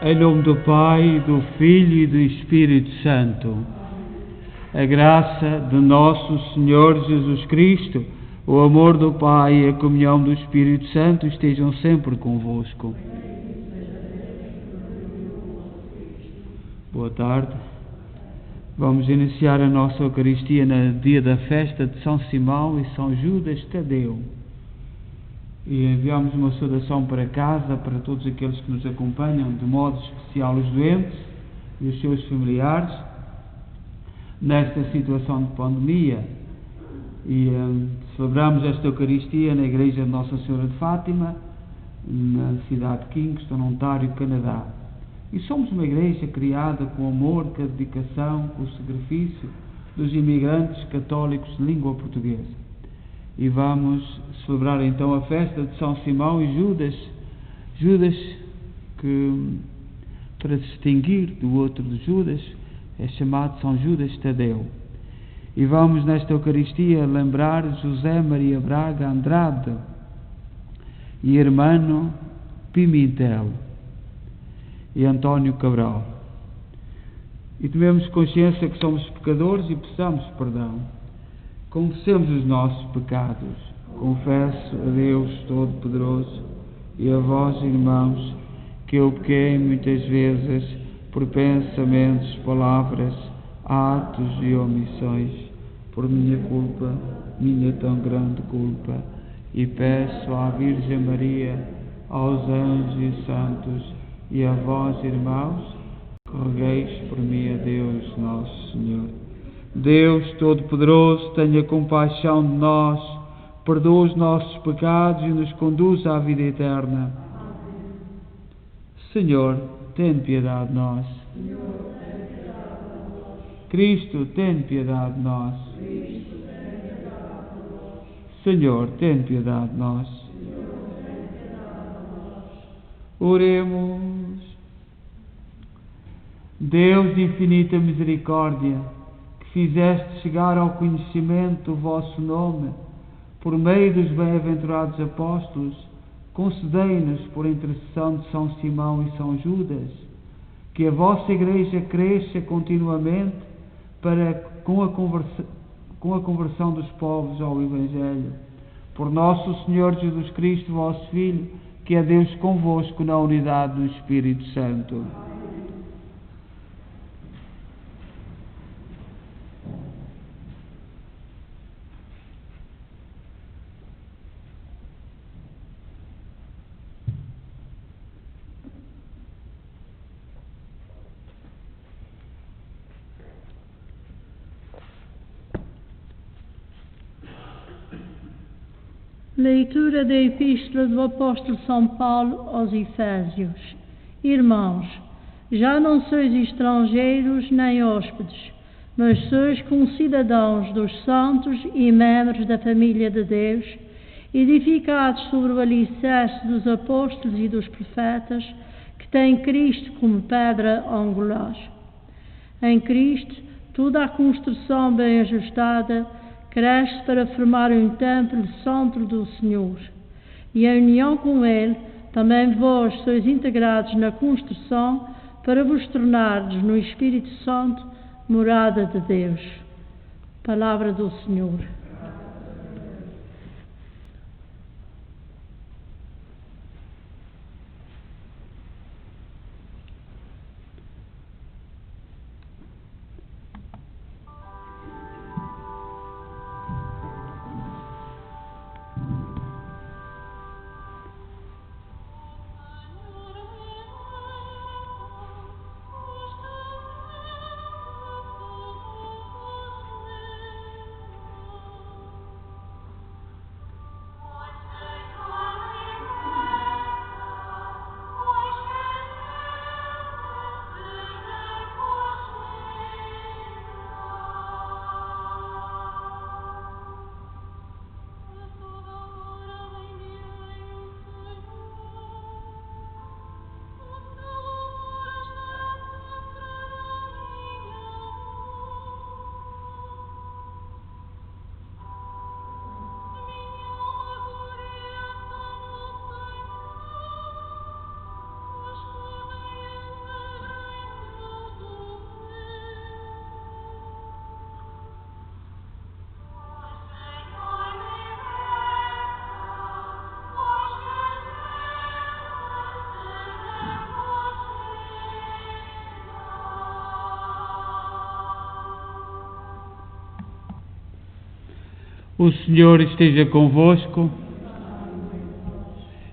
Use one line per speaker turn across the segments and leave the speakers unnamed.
Em nome do Pai, do Filho e do Espírito Santo. A graça de nosso Senhor Jesus Cristo, o amor do Pai e a comunhão do Espírito Santo estejam sempre convosco. Boa tarde. Vamos iniciar a nossa Eucaristia no dia da festa de São Simão e São Judas Tadeu. E enviamos uma saudação para casa, para todos aqueles que nos acompanham, de modo especial os doentes e os seus familiares, nesta situação de pandemia. E celebramos esta Eucaristia na Igreja de Nossa Senhora de Fátima, na cidade de Kingston, Ontário, Canadá. E somos uma igreja criada com amor, com a dedicação, com o sacrifício dos imigrantes católicos de língua portuguesa. E vamos celebrar então a festa de São Simão e Judas. Judas, que para distinguir do outro de Judas, é chamado São Judas Tadeu. E vamos nesta Eucaristia lembrar José Maria Braga Andrade e Hermano Pimentel e António Cabral. E tomemos consciência que somos pecadores e peçamos perdão. Confessemos os nossos pecados. Confesso a Deus Todo-Poderoso e a vós, irmãos, que eu pequei muitas vezes por pensamentos, palavras, atos e omissões, por minha culpa, minha tão grande culpa, e peço à Virgem Maria, aos anjos e santos e a vós, irmãos, que rogueis por mim a Deus Nosso Senhor. Deus Todo-Poderoso, tenha compaixão de nós, perdoa os nossos pecados e nos conduz à vida eterna. Senhor, tem piedade de nós. Cristo, tem piedade de nós. Senhor, tem piedade de nós. Oremos. Deus de infinita misericórdia, fizeste chegar ao conhecimento o vosso nome, por meio dos bem-aventurados apóstolos, concedei-nos, por intercessão de São Simão e São Judas, que a vossa Igreja cresça continuamente para, com a conversão dos povos ao Evangelho. Por nosso Senhor Jesus Cristo, vosso Filho, que é Deus convosco na unidade do Espírito Santo.
Leitura da Epístola do Apóstolo São Paulo aos Efésios. Irmãos, já não sois estrangeiros nem hóspedes, mas sois concidadãos dos santos e membros da família de Deus, edificados sobre o alicerce dos apóstolos e dos profetas, que tem Cristo como pedra angular. Em Cristo, toda a construção bem ajustada cresce para formar um templo santo do Senhor. E em união com Ele, também vós sois integrados na construção para vos tornardes no Espírito Santo morada de Deus. Palavra do Senhor.
O Senhor esteja convosco.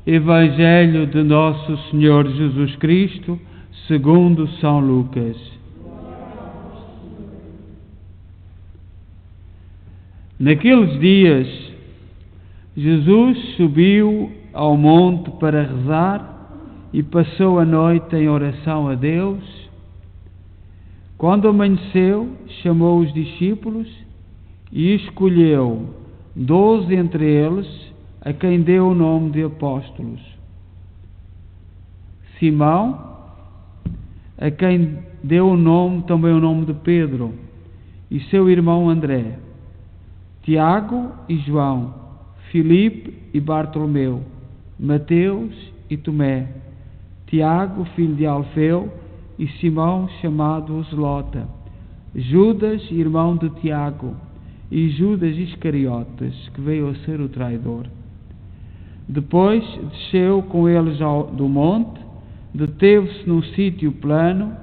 Evangelho de Nosso Senhor Jesus Cristo, segundo São Lucas. Naqueles dias, Jesus subiu ao monte para rezar e passou a noite em oração a Deus. Quando amanheceu, chamou os discípulos e escolheu 12 entre eles, a quem deu o nome de apóstolos. Simão, a quem deu o nome, também o nome de Pedro, e seu irmão André, Tiago e João, Filipe e Bartolomeu, Mateus e Tomé, Tiago, filho de Alfeu, e Simão, chamado o Zelota, Judas, irmão de Tiago, e Judas Iscariotes, que veio a ser o traidor. Depois desceu com eles do monte, deteve-se num sítio plano,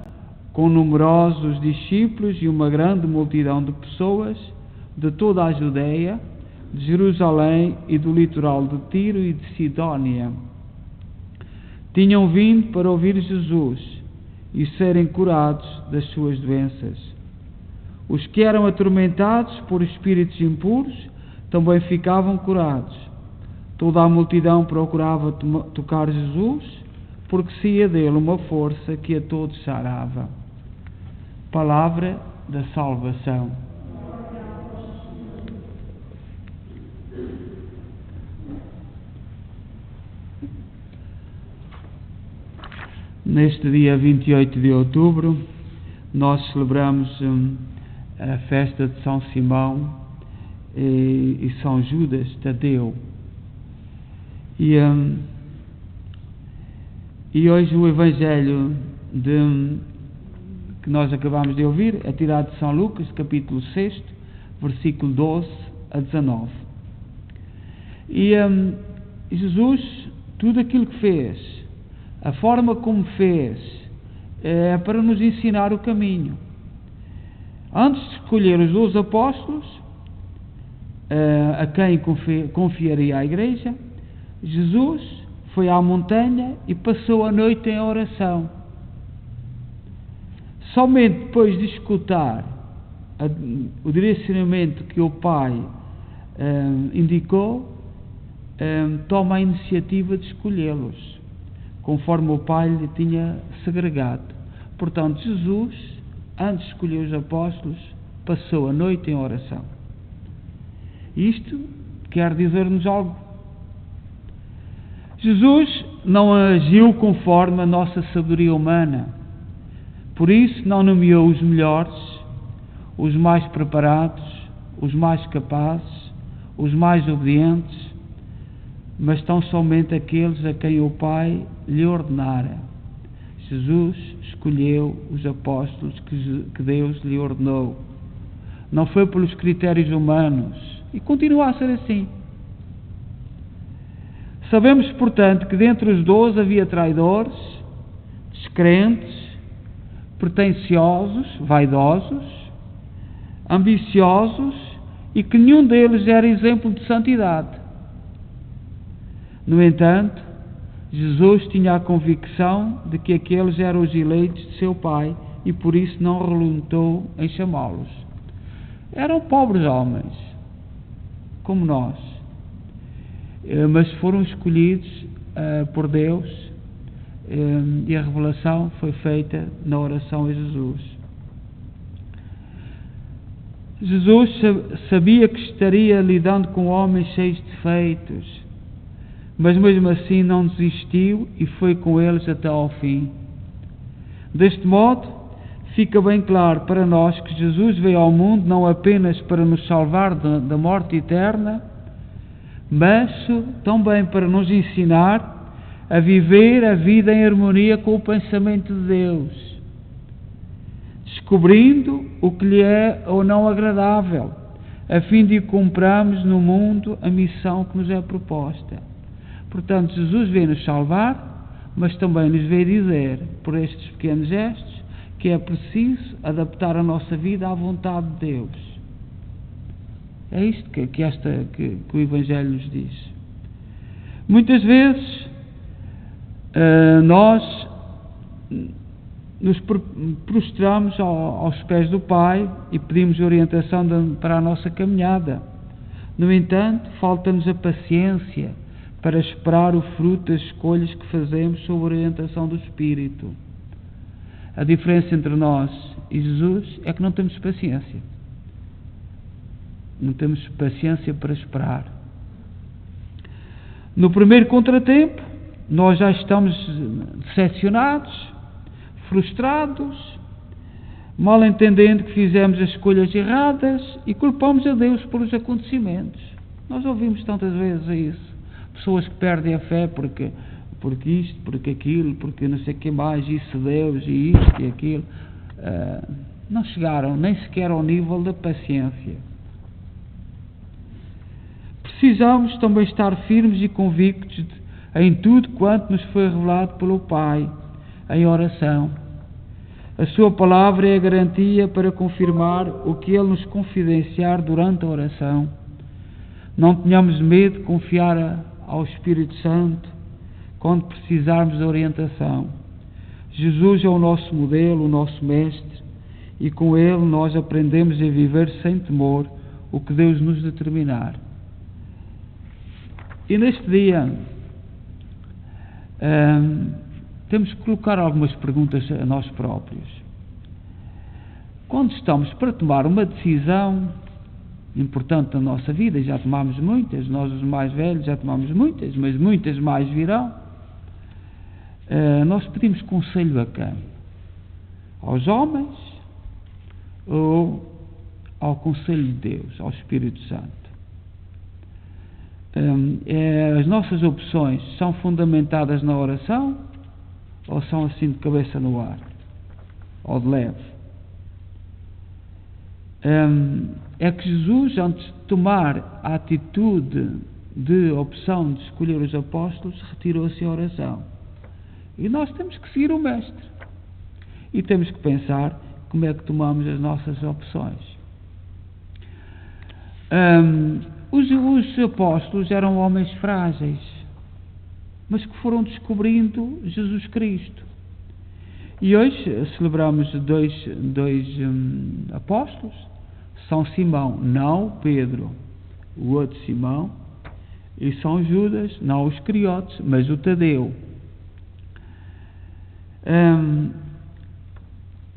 com numerosos discípulos e uma grande multidão de pessoas de toda a Judeia, de Jerusalém e do litoral de Tiro e de Sidónia. Tinham vindo para ouvir Jesus e serem curados das suas doenças. Os que eram atormentados por espíritos impuros também ficavam curados. Toda a multidão procurava tocar Jesus, porque saía dele uma força que a todos sarava. Palavra da salvação. Neste dia 28 de outubro, nós celebramos a festa de São Simão e São Judas Tadeu. E hoje o Evangelho que nós acabamos de ouvir é tirado de São Lucas, capítulo 6, versículo 12 a 19. E Jesus, tudo aquilo que fez, a forma como fez, é para nos ensinar o caminho. Antes de escolher os 12 apóstolos, a quem confiaria a Igreja, Jesus foi à montanha e passou a noite em oração. Somente depois de escutar o direcionamento que o Pai indicou, toma a iniciativa de escolhê-los, conforme o Pai lhe tinha segregado. Portanto, Jesus, antes de escolher os apóstolos, passou a noite em oração. Isto quer dizer-nos algo. Jesus não agiu conforme a nossa sabedoria humana. Por isso não nomeou os melhores, os mais preparados, os mais capazes, os mais obedientes, mas tão somente aqueles a quem o Pai lhe ordenara. Jesus escolheu os apóstolos que Deus lhe ordenou. Não foi pelos critérios humanos, e continua a ser assim. Sabemos, portanto, que dentre os 12 havia traidores, descrentes, pretensiosos, vaidosos, ambiciosos, e que nenhum deles era exemplo de santidade. No entanto, Jesus tinha a convicção de que aqueles eram os eleitos de seu Pai e por isso não relutou em chamá-los. Eram pobres homens, como nós, mas foram escolhidos por Deus, e a revelação foi feita na oração a Jesus. Jesus sabia que estaria lidando com homens cheios de defeitos, mas mesmo assim não desistiu e foi com eles até ao fim. Deste modo, fica bem claro para nós que Jesus veio ao mundo não apenas para nos salvar da morte eterna, mas também para nos ensinar a viver a vida em harmonia com o pensamento de Deus, descobrindo o que lhe é ou não agradável, a fim de cumpramos no mundo a missão que nos é proposta. Portanto, Jesus veio nos salvar, mas também nos veio dizer, por estes pequenos gestos, que é preciso adaptar a nossa vida à vontade de Deus. É isto que o Evangelho nos diz. Muitas vezes nós nos prostramos aos pés do Pai e pedimos orientação para a nossa caminhada. No entanto, falta-nos a paciência para esperar o fruto das escolhas que fazemos sob a orientação do Espírito. A diferença entre nós e Jesus é que não temos paciência. Não temos paciência para esperar. No primeiro contratempo, nós já estamos decepcionados, frustrados, mal entendendo que fizemos as escolhas erradas e culpamos a Deus pelos acontecimentos. Nós ouvimos tantas vezes isso. Pessoas que perdem a fé porque isto, porque aquilo, porque não sei o que mais, isso Deus e isto e aquilo. Não chegaram nem sequer ao nível da paciência. Precisamos também estar firmes e convictos em tudo quanto nos foi revelado pelo Pai, em oração. A sua palavra é a garantia para confirmar o que Ele nos confidenciar durante a oração. Não tenhamos medo de confiar ao Espírito Santo quando precisarmos de orientação. Jesus é o nosso modelo, o nosso mestre, e com Ele nós aprendemos a viver sem temor o que Deus nos determinar. E neste dia temos que colocar algumas perguntas a nós próprios. Quando estamos para tomar uma decisão importante na nossa vida, e já tomámos muitas, nós os mais velhos já tomámos muitas, mas muitas mais virão, nós pedimos conselho a quem? Aos homens ou ao conselho de Deus, ao Espírito Santo? As nossas opções são fundamentadas na oração ou são assim de cabeça no ar, ou de leve? É que Jesus, antes de tomar a atitude de opção de escolher os apóstolos, retirou-se à oração. E nós temos que seguir o Mestre. E temos que pensar como é que tomamos as nossas opções. Os apóstolos eram homens frágeis, mas que foram descobrindo Jesus Cristo. E hoje celebramos dois apóstolos, São Simão, não Pedro, o outro Simão, e São Judas, não os Iscariotes, mas o Tadeu.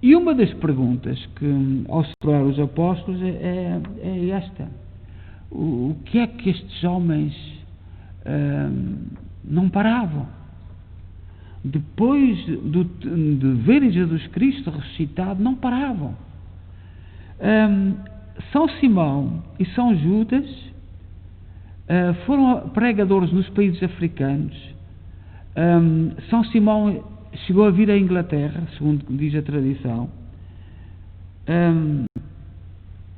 E uma das perguntas que, ao celebrar os apóstolos, é esta: o que é que estes homens não paravam? Depois de verem Jesus Cristo ressuscitado, não paravam. São Simão e São Judas foram pregadores nos países africanos. São Simão chegou a vir à Inglaterra, segundo diz a tradição.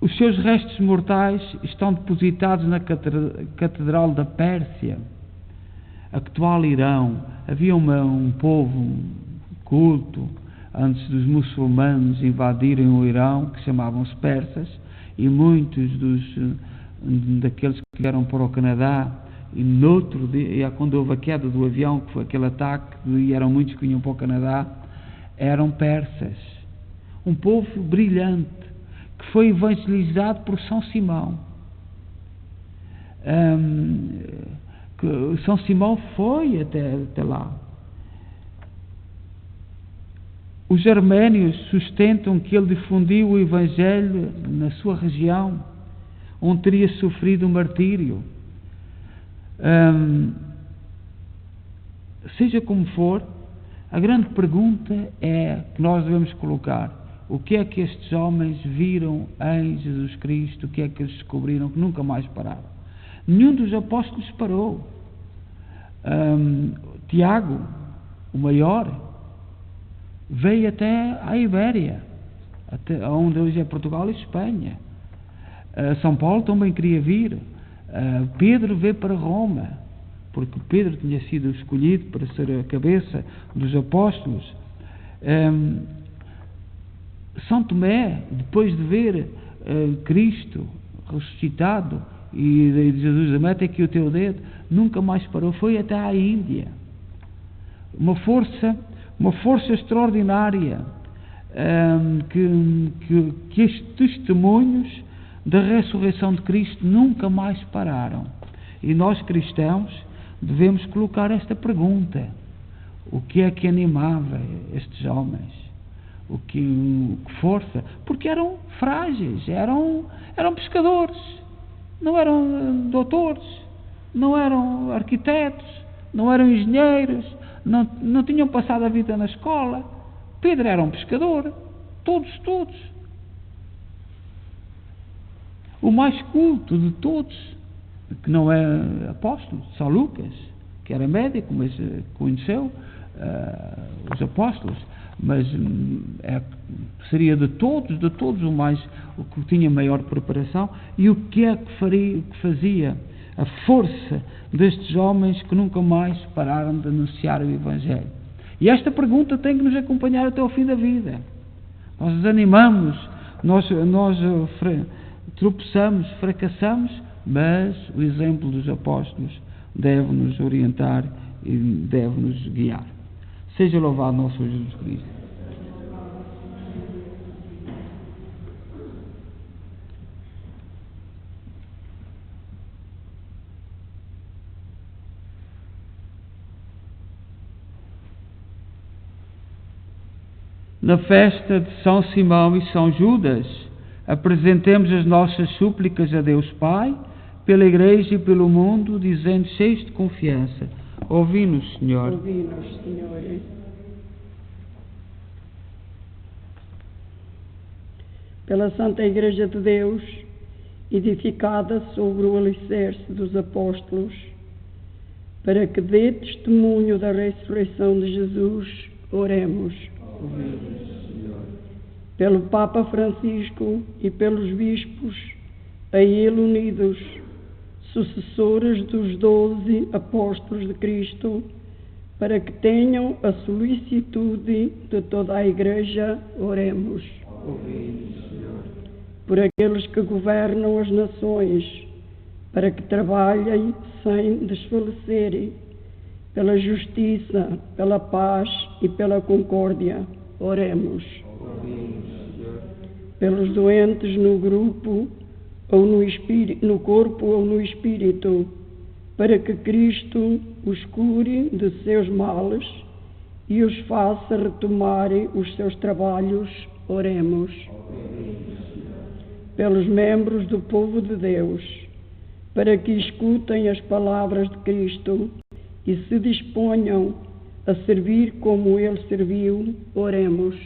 Os seus restos mortais estão depositados na Catedral da Pérsia, atual Irão. Havia um povo culto antes dos muçulmanos invadirem o Irão, que chamavam-se persas, e muitos daqueles que vieram para o Canadá, e no outro dia, quando houve a queda do avião, que foi aquele ataque, e eram muitos que vinham para o Canadá, eram persas. Um povo brilhante, que foi evangelizado por São Simão. São Simão foi até lá. Os arménios sustentam que ele difundiu o Evangelho na sua região, onde teria sofrido um martírio. Seja como for, a grande pergunta que nós devemos colocar: o que é que estes homens viram em Jesus Cristo? O que é que eles descobriram que nunca mais pararam? Nenhum dos apóstolos parou. Tiago, o maior, veio até à Ibéria, até onde hoje é Portugal e Espanha. São Paulo também queria vir. Pedro veio para Roma, porque Pedro tinha sido escolhido para ser a cabeça dos apóstolos. São Tomé, depois de ver Cristo ressuscitado, e Jesus, mete aqui o teu dedo, nunca mais parou, foi até à Índia. Uma força extraordinária, que estes testemunhos da ressurreição de Cristo nunca mais pararam. E nós cristãos devemos colocar esta pergunta: o que é que animava estes homens? O que força? Porque eram frágeis, eram pescadores, não eram doutores, não eram arquitetos, não eram engenheiros, não tinham passado a vida na escola. Pedro era um pescador, todos. O mais culto de todos, que não é apóstolo, São Lucas, que era médico, mas conheceu os apóstolos, mas seria de todos o que tinha maior preparação. E o que é que fazia a força destes homens que nunca mais pararam de anunciar o Evangelho? E esta pergunta tem que nos acompanhar até ao fim da vida. Nós desanimamos, nós tropeçamos, fracassamos, mas o exemplo dos apóstolos deve-nos orientar e deve-nos guiar. Seja louvado nosso Senhor Jesus Cristo. Na festa de São Simão e São Judas, apresentemos as nossas súplicas a Deus Pai, pela Igreja e pelo mundo, dizendo, cheios de confiança: ouvi-nos, Senhor.
Ouvi-nos, Senhor. Pela Santa Igreja de Deus, edificada sobre o alicerce dos apóstolos, para que dê testemunho da ressurreição de Jesus, oremos. Pelo Papa Francisco e pelos bispos, a ele unidos, sucessores dos 12 apóstolos de Cristo, para que tenham a solicitude de toda a Igreja, oremos. Por aqueles que governam as nações, para que trabalhem sem desfalecerem, pela justiça, pela paz e pela concórdia, oremos. Pelos doentes no grupo ou no corpo ou no espírito, para que Cristo os cure de seus males e os faça retomarem os seus trabalhos, oremos. Pelos membros do povo de Deus, para que escutem as palavras de Cristo e se disponham a servir como Ele serviu, oremos.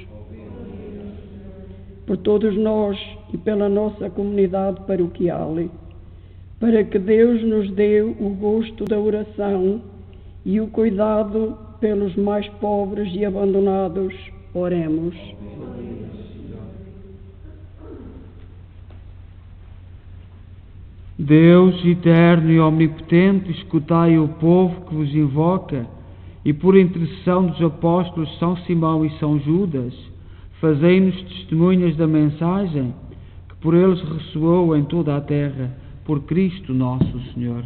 Por todos nós e pela nossa comunidade paroquial, para que Deus nos dê o gosto da oração e o cuidado pelos mais pobres e abandonados, oremos.
Deus eterno e omnipotente, escutai o povo que vos invoca, e por intercessão dos apóstolos São Simão e São Judas, fazei-nos testemunhas da mensagem que por eles ressoou em toda a terra, por Cristo nosso Senhor.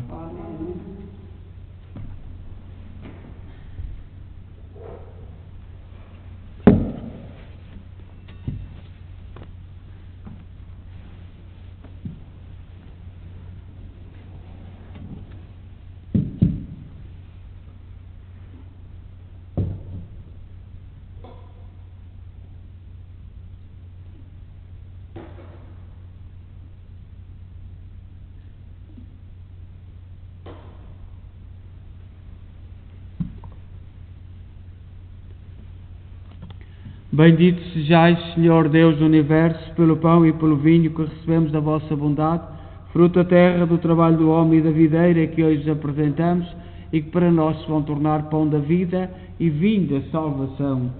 Bendito sejais, Senhor Deus do Universo, pelo pão e pelo vinho que recebemos da vossa bondade, fruto da terra, do trabalho do homem e da videira que hoje vos apresentamos, e que para nós se vão tornar pão da vida e vinho da salvação.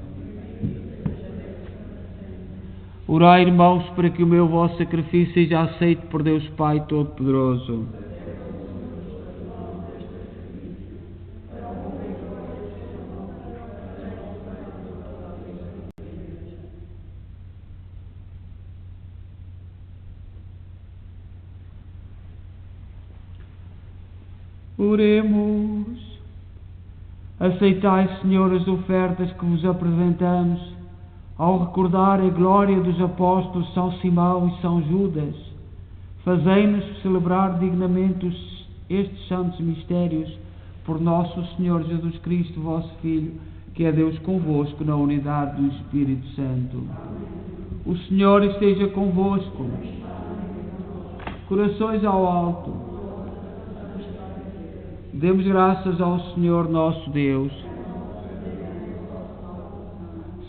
Orai, irmãos, para que o meu vosso sacrifício seja aceito por Deus Pai Todo-Poderoso. Oremos. Aceitai, Senhor, as ofertas que vos apresentamos, ao recordar a glória dos apóstolos São Simão e São Judas. Fazei-nos celebrar dignamente estes santos mistérios por nosso Senhor Jesus Cristo, vosso Filho, que é Deus convosco na unidade do Espírito Santo. O Senhor esteja convosco. Corações ao alto. Demos graças ao Senhor nosso Deus.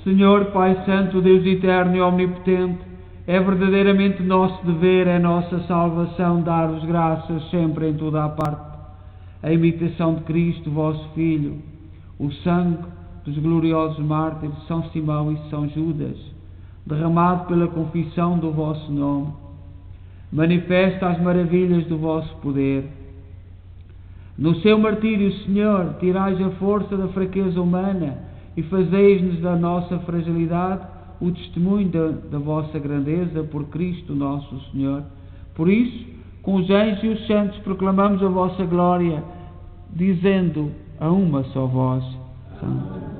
Senhor, Pai Santo, Deus eterno e omnipotente, é verdadeiramente nosso dever, é nossa salvação dar-vos graças sempre em toda a parte. A imitação de Cristo, vosso Filho, o sangue dos gloriosos mártires São Simão e São Judas, derramado pela confissão do vosso nome, manifesta as maravilhas do vosso poder. No seu martírio, Senhor, tirais a força da fraqueza humana e fazeis-nos da nossa fragilidade o testemunho da vossa grandeza por Cristo nosso Senhor. Por isso, com os anjos e os santos proclamamos a vossa glória, dizendo a uma só voz: Santo.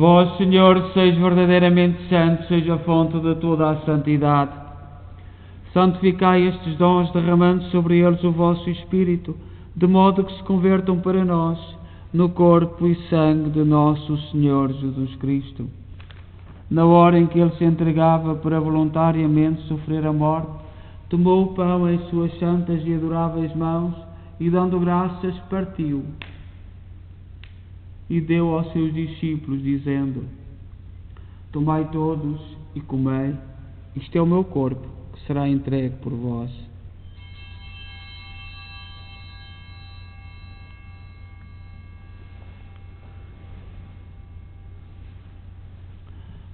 Vós, Senhor, sois verdadeiramente santo, seja a fonte de toda a santidade. Santificai estes dons, derramando sobre eles o vosso Espírito, de modo que se convertam para nós no corpo e sangue de nosso Senhor Jesus Cristo. Na hora em que ele se entregava para voluntariamente sofrer a morte, tomou o pão em suas santas e adoráveis mãos e, dando graças, partiu e deu aos seus discípulos, dizendo: Tomai todos e comei, isto é o meu corpo, que será entregue por vós.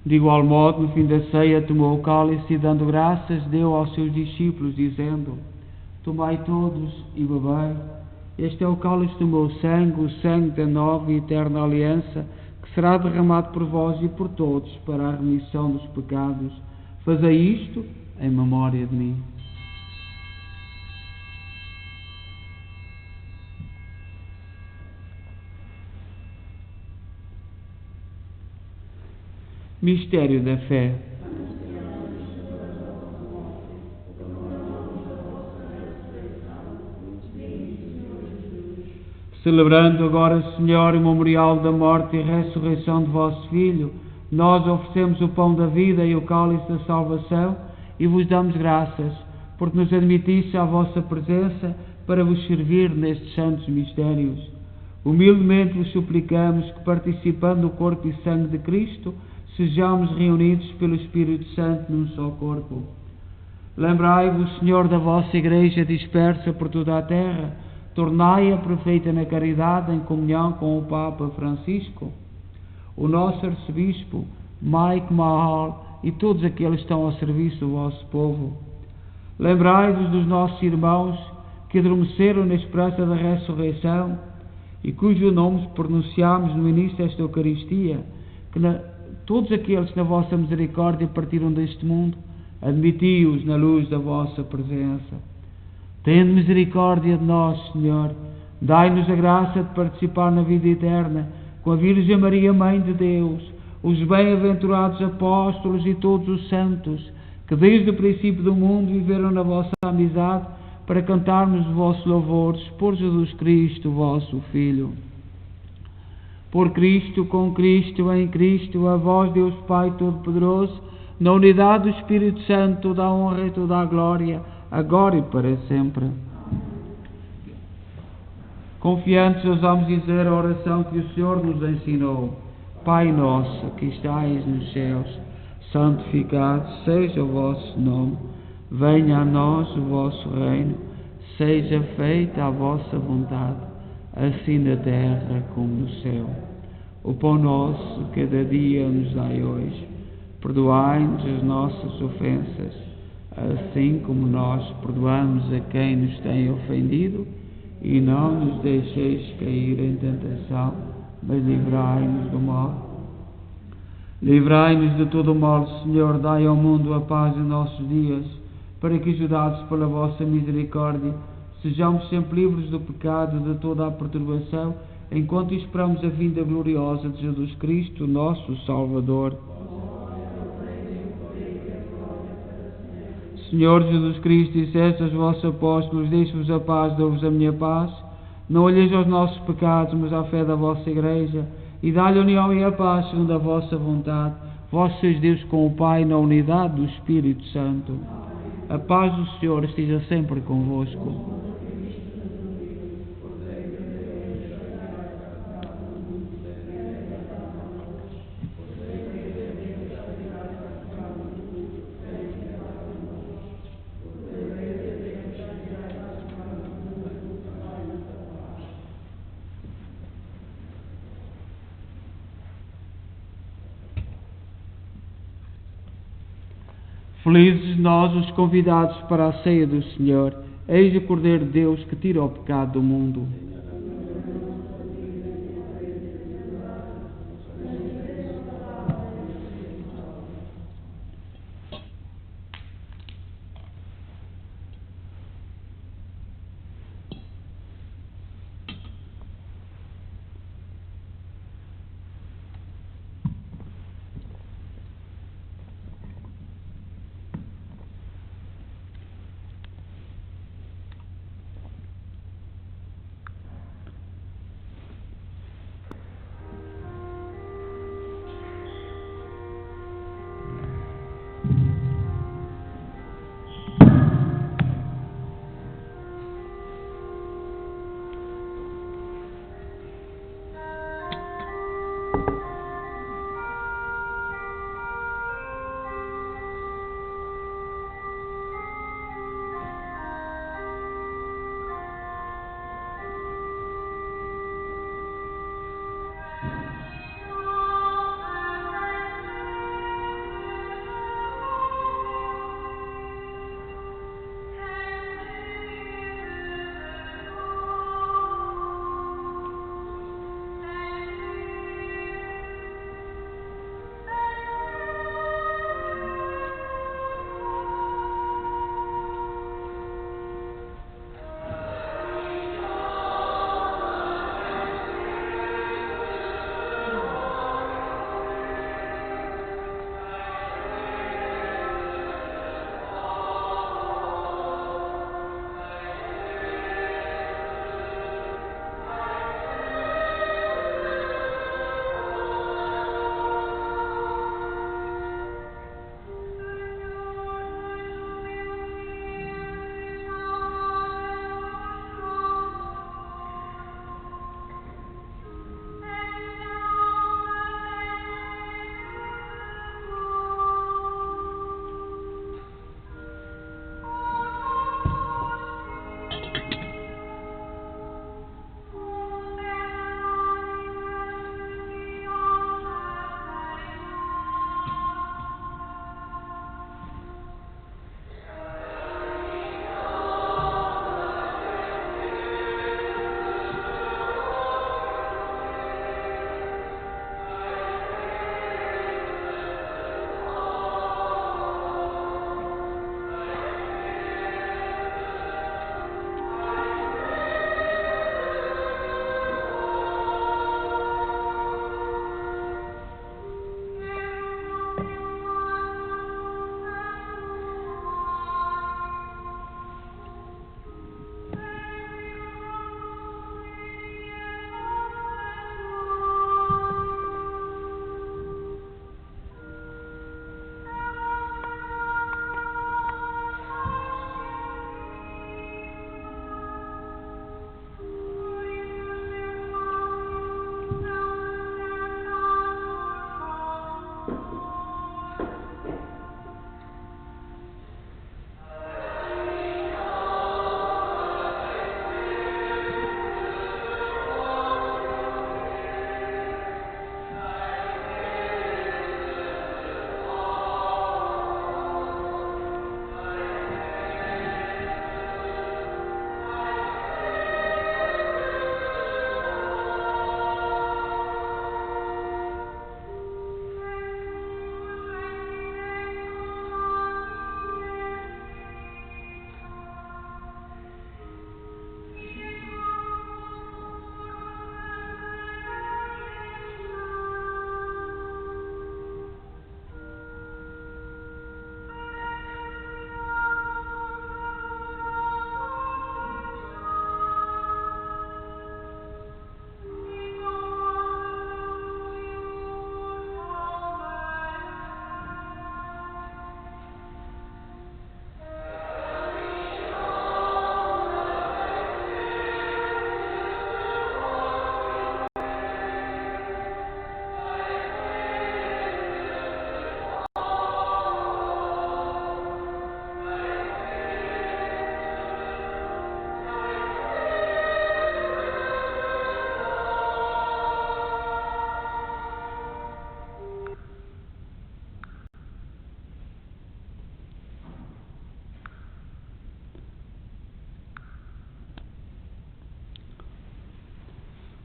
De igual modo, no fim da ceia, tomou o cálice e, dando graças, deu aos seus discípulos, dizendo: Tomai todos e bebei, este é o cálice do meu sangue, o sangue da nova e eterna aliança, que será derramado por vós e por todos para a remissão dos pecados. Fazei isto em memória de mim. Mistério da fé. Celebrando agora, Senhor, o memorial da morte e ressurreição de vosso Filho, nós oferecemos o pão da vida e o cálice da salvação e vos damos graças, porque nos admitisse à vossa presença para vos servir nestes santos mistérios. Humildemente vos suplicamos que, participando do corpo e sangue de Cristo, sejamos reunidos pelo Espírito Santo num só corpo. Lembrai-vos, Senhor, da vossa Igreja dispersa por toda a terra, tornai-a perfeita na caridade, em comunhão com o Papa Francisco, o nosso arcebispo, Mike Mahal, e todos aqueles que estão ao serviço do vosso povo. Lembrai-vos dos nossos irmãos que adormeceram na esperança da ressurreição e cujo nome pronunciamos no início desta Eucaristia, todos aqueles que na vossa misericórdia partiram deste mundo, admiti-os na luz da vossa presença. Tende misericórdia de nós, Senhor. Dai-nos a graça de participar na vida eterna com a Virgem Maria, Mãe de Deus, os bem-aventurados apóstolos e todos os santos, que desde o princípio do mundo viveram na vossa amizade, para cantarmos os vossos louvores por Jesus Cristo, vosso Filho. Por Cristo, com Cristo, em Cristo, a vós, Deus Pai Todo-Poderoso, na unidade do Espírito Santo, toda a honra e toda a glória, agora e para sempre. Confiantes, ousamos dizer a oração que o Senhor nos ensinou: Pai nosso, que estais nos céus, santificado seja o vosso nome, venha a nós o vosso reino, seja feita a vossa vontade, assim na terra como no céu. O pão nosso cada dia nos dai hoje, perdoai-nos as nossas ofensas, assim como nós perdoamos a quem nos tem ofendido, e não nos deixeis cair em tentação, mas livrai-nos do mal. Livrai-nos de todo o mal, Senhor, dai ao mundo a paz em nossos dias, para que, ajudados pela vossa misericórdia, sejamos sempre livres do pecado, de toda a perturbação, enquanto esperamos a vinda gloriosa de Jesus Cristo, nosso Salvador. Senhor Jesus Cristo, disseste aos vossos apóstolos: deixo-vos a paz, dou-vos a minha paz. Não olheis aos nossos pecados, mas à fé da vossa Igreja, e dá-lhe a união e a paz segundo a vossa vontade. Vós sois Deus com o Pai, na unidade do Espírito Santo. A paz do Senhor esteja sempre convosco. Felizes nós, os convidados para a ceia do Senhor. Eis o Cordeiro de Deus que tira o pecado do mundo.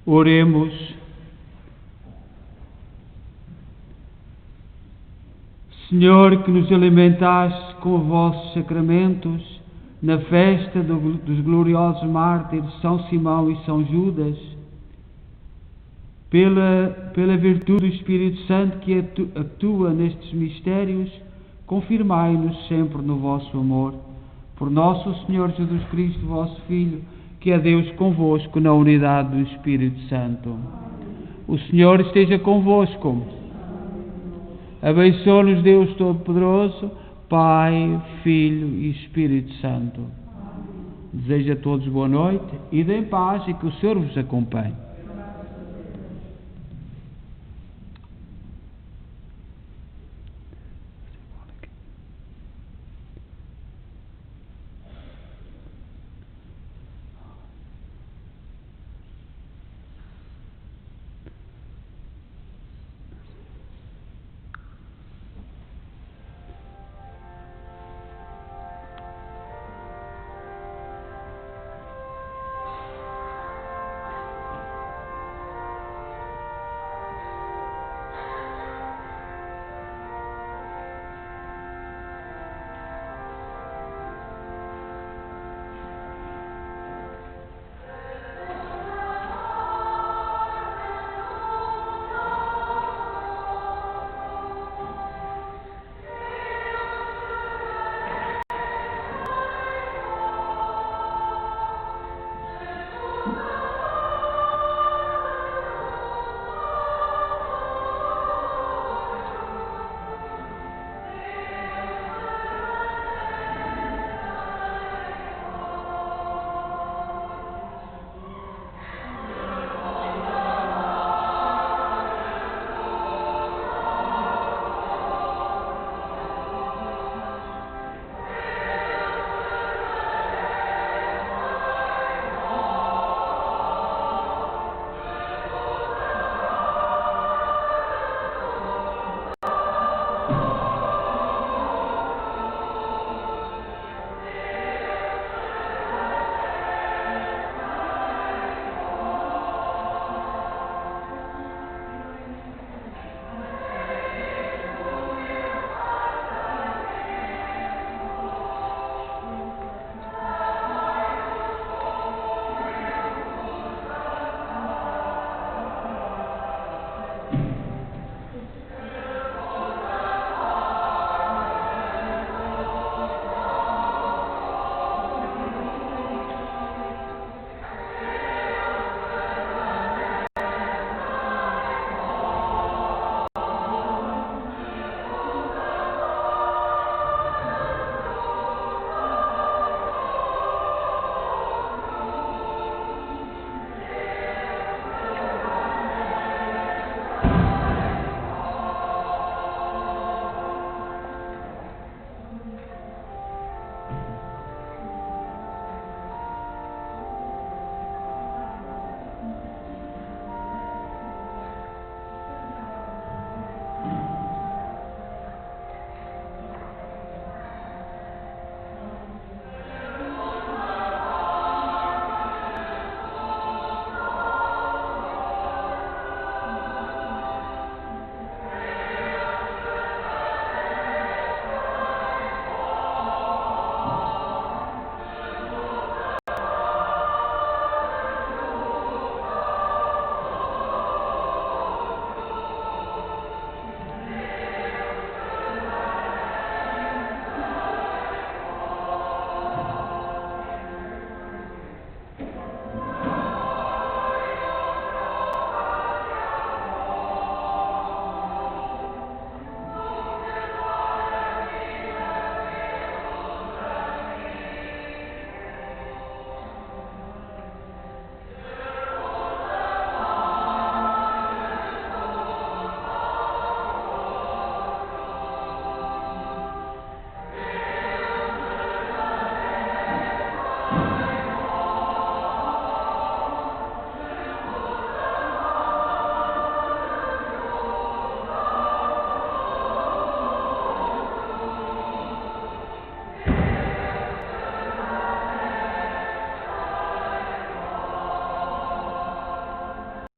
Oremos. Senhor, que nos alimentaste com os vossos sacramentos na festa dos gloriosos mártires São Simão e São Judas, pela virtude do Espírito Santo que atua nestes mistérios, confirmai-nos sempre no vosso amor. Por nosso Senhor Jesus Cristo, vosso Filho, que é Deus convosco na unidade do Espírito Santo. O Senhor esteja convosco. Abençoe-nos Deus Todo-Poderoso, Pai, Filho e Espírito Santo. Desejo a todos boa noite, e em paz, e que o Senhor vos acompanhe.